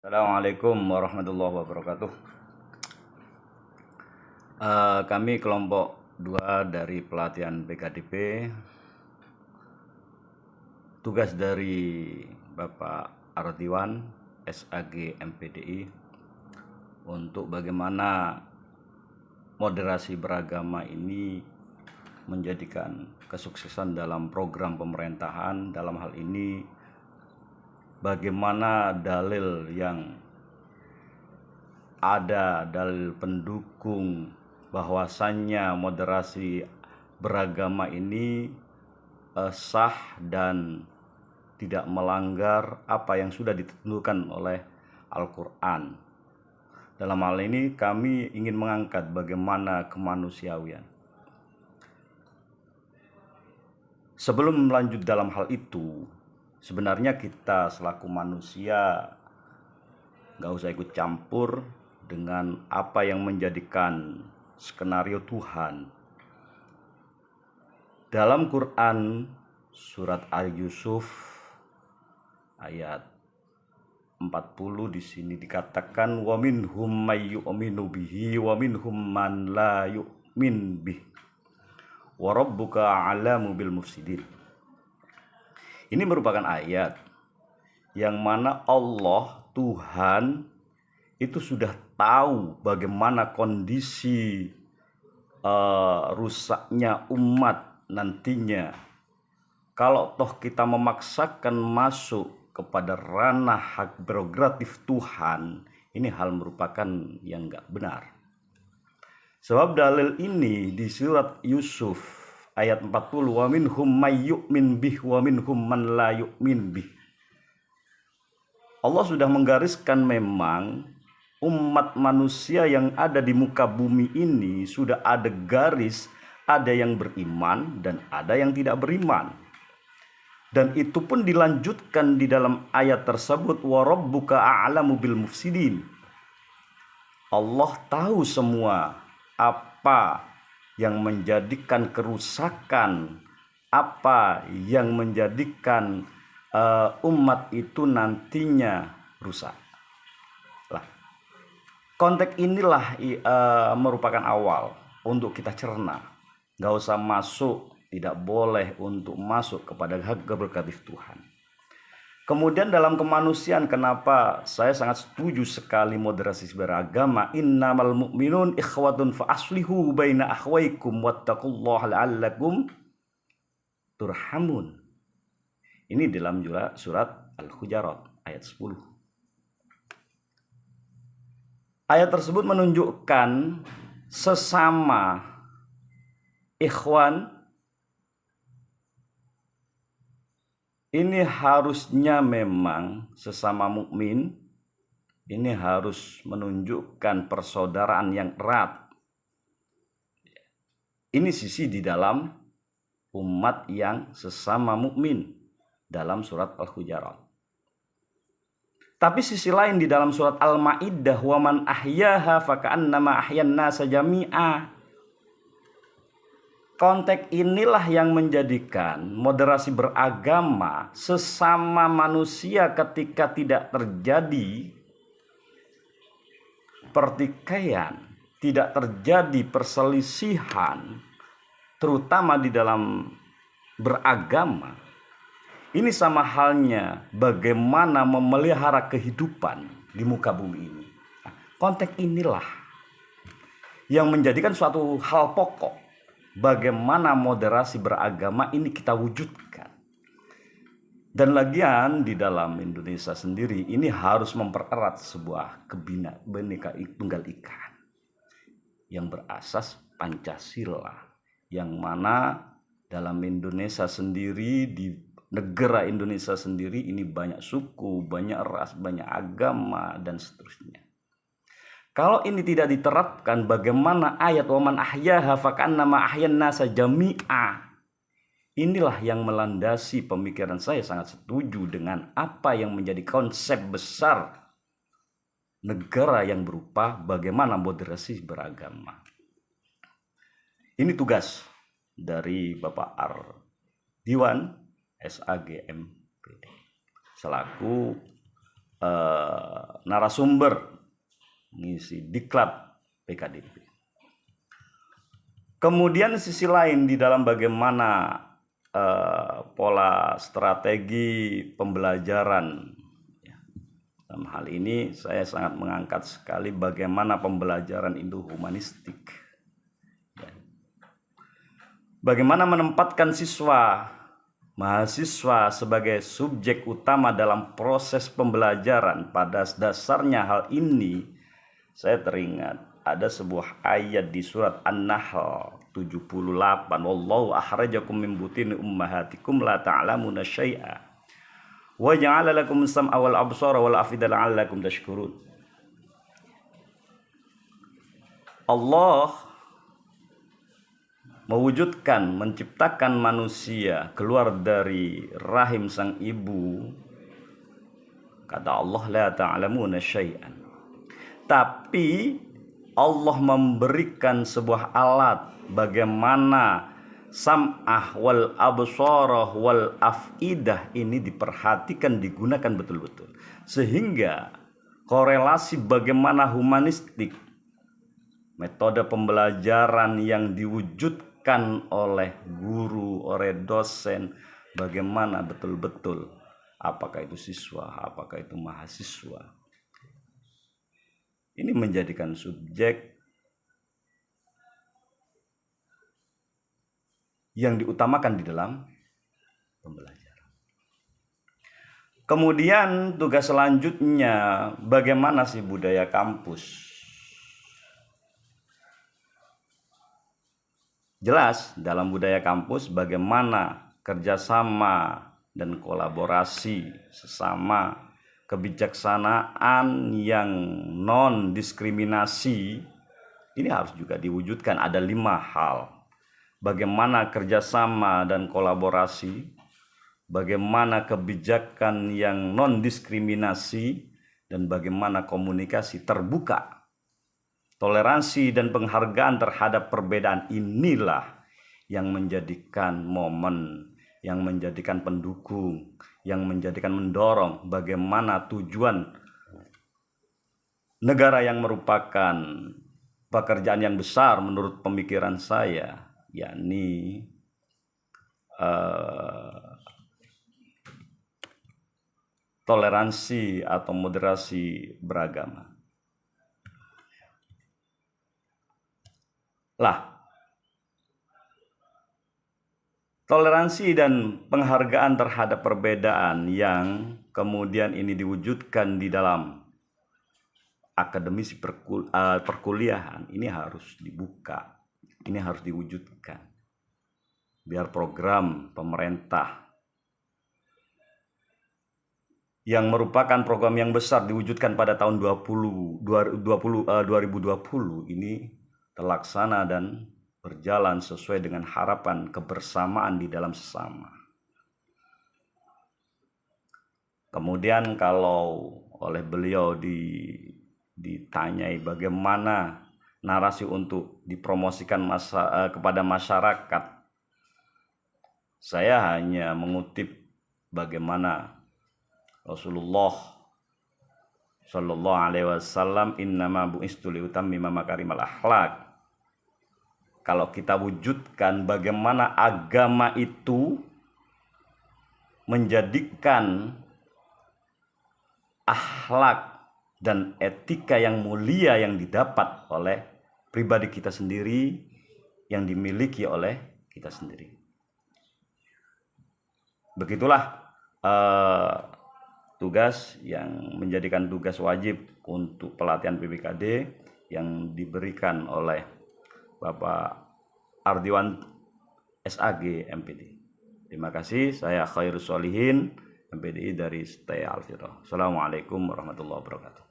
Assalamualaikum warahmatullahi wabarakatuh. Kami kelompok 2 dari pelatihan BKDP. Tugas dari Bapak Ardiwan, SAG MPDI, untuk bagaimana moderasi beragama ini menjadikan kesuksesan dalam program pemerintahan. Dalam hal ini bagaimana dalil yang ada, dalil pendukung bahwasannya moderasi beragama ini sah dan tidak melanggar apa yang sudah ditentukan oleh Al-Quran. Dalam hal ini kami ingin mengangkat bagaimana kemanusiaan. Sebelum melanjut dalam hal itu, sebenarnya kita selaku manusia gak usah ikut campur dengan apa yang menjadikan skenario Tuhan. Dalam Quran surat Al-Yusuf ayat 40 di sini dikatakan wa minhum may yu'minu bihi wa minhum man la yu'min bihi wa rabbuka a'lamu bil mufsidin. Ini merupakan ayat yang mana Allah Tuhan itu sudah tahu bagaimana kondisi rusaknya umat nantinya kalau toh kita memaksakan masuk kepada ranah hak prerogatif Tuhan. Ini hal merupakan yang gak benar. Sebab dalil ini di surat Yusuf ayat 40, wa minhum may yu'min bih wa minhum man la yu'min bih. Allah sudah menggariskan memang umat manusia yang ada di muka bumi ini sudah ada garis, ada yang beriman dan ada yang tidak beriman. Dan itu pun dilanjutkan di dalam ayat tersebut, wa rabbuka a'lamu bil mufsidin. Allah tahu semua apa yang menjadikan kerusakan, apa yang menjadikan umat itu nantinya rusak. Konteks inilah merupakan awal untuk kita cerna. Gak usah masuk, tidak boleh untuk masuk kepada hak prerogatif Tuhan. Kemudian dalam kemanusiaan, kenapa saya sangat setuju sekali moderasi beragama. Innamal mu'minun ikhwatun fa aslihu baina akhwaikum wattaqullaha la'allakum turhamun. Ini dalam surat Al-Hujurat ayat 10. Ayat tersebut menunjukkan sesama ikhwan ini harusnya memang sesama mukmin ini harus menunjukkan persaudaraan yang erat. Ini sisi di dalam umat yang sesama mukmin dalam surat Al-Hujurat. Tapi sisi lain di dalam surat Al-Maidah, wa man ahyaha faka'annama ahyan nasa jami'a. Konteks inilah yang menjadikan moderasi beragama sesama manusia ketika tidak terjadi pertikaian, tidak terjadi perselisihan, terutama di dalam beragama. Ini sama halnya bagaimana memelihara kehidupan di muka bumi ini. Konteks inilah yang menjadikan suatu hal pokok bagaimana moderasi beragama ini kita wujudkan. Dan lagian di dalam Indonesia sendiri ini harus mempererat sebuah Bhinneka Tunggal Ika yang berasas Pancasila, yang mana dalam Indonesia sendiri, di negara Indonesia sendiri ini banyak suku, banyak ras, banyak agama dan seterusnya. Kalau ini tidak diterapkan, bagaimana ayat waman ahyaha fakannama ahyan nasa jami'a. Inilah yang melandasi pemikiran saya sangat setuju dengan apa yang menjadi konsep besar negara yang berupa bagaimana moderasi beragama. Ini tugas dari Bapak Ardiwan, SAG MPD, selaku narasumber mengisi diklat PKDP. Kemudian sisi lain di dalam bagaimana pola strategi pembelajaran. Dalam hal ini saya sangat mengangkat sekali bagaimana pembelajaran Indo-humanistik. Bagaimana menempatkan mahasiswa sebagai subjek utama dalam proses pembelajaran. Pada dasarnya hal ini saya teringat ada sebuah ayat di surat An-Nahl 78. Wallahu akhrajakum min butuni ummahatikum la ta'lamuna syai'a wa ja'ala lakum sam'a wal absara wal afida la'allakum tashkurun. Allah menciptakan manusia keluar dari rahim sang ibu. Kata Allah, la ta'lamuna syai'an. Tapi Allah memberikan sebuah alat bagaimana sam'ah wal absarah wal afidah ini diperhatikan, digunakan betul-betul. Sehingga korelasi bagaimana humanistik, metode pembelajaran yang diwujudkan oleh guru, oleh dosen, bagaimana betul-betul, apakah itu siswa, apakah itu mahasiswa, ini menjadikan subjek yang diutamakan di dalam pembelajaran. Kemudian tugas selanjutnya, bagaimana sih budaya kampus? Jelas dalam budaya kampus bagaimana kerjasama dan kolaborasi sesama, kebijaksanaan yang non diskriminasi, ini harus juga diwujudkan. Ada 5 hal. Bagaimana kerjasama dan kolaborasi, bagaimana kebijakan yang non diskriminasi, dan bagaimana komunikasi terbuka. Toleransi dan penghargaan terhadap perbedaan inilah yang menjadikan momen, yang menjadikan pendukung, yang menjadikan mendorong bagaimana tujuan negara yang merupakan pekerjaan yang besar menurut pemikiran saya, yakni toleransi atau moderasi beragama. Toleransi dan penghargaan terhadap perbedaan yang kemudian ini diwujudkan di dalam akademisi perkuliahan, ini harus dibuka, ini harus diwujudkan. Biar program pemerintah yang merupakan program yang besar diwujudkan pada tahun 2020 ini terlaksana dan berjalan sesuai dengan harapan kebersamaan di dalam sesama. Kemudian kalau oleh beliau ditanyai bagaimana narasi untuk dipromosikan kepada masyarakat, saya hanya mengutip bagaimana Rasulullah Shallallahu Alaihi Wasallam, innama bu'istu liutammima makarimal akhlak. Kalau kita wujudkan bagaimana agama itu menjadikan akhlak dan etika yang mulia yang didapat oleh pribadi kita sendiri, yang dimiliki oleh kita sendiri. Begitulah tugas yang menjadikan tugas wajib untuk pelatihan PPKD yang diberikan oleh Bapak Ardiwan SAG MPD. Terima kasih, saya Khairus Solihin MPDI dari Stay Alfiro. Assalamualaikum warahmatullahi wabarakatuh.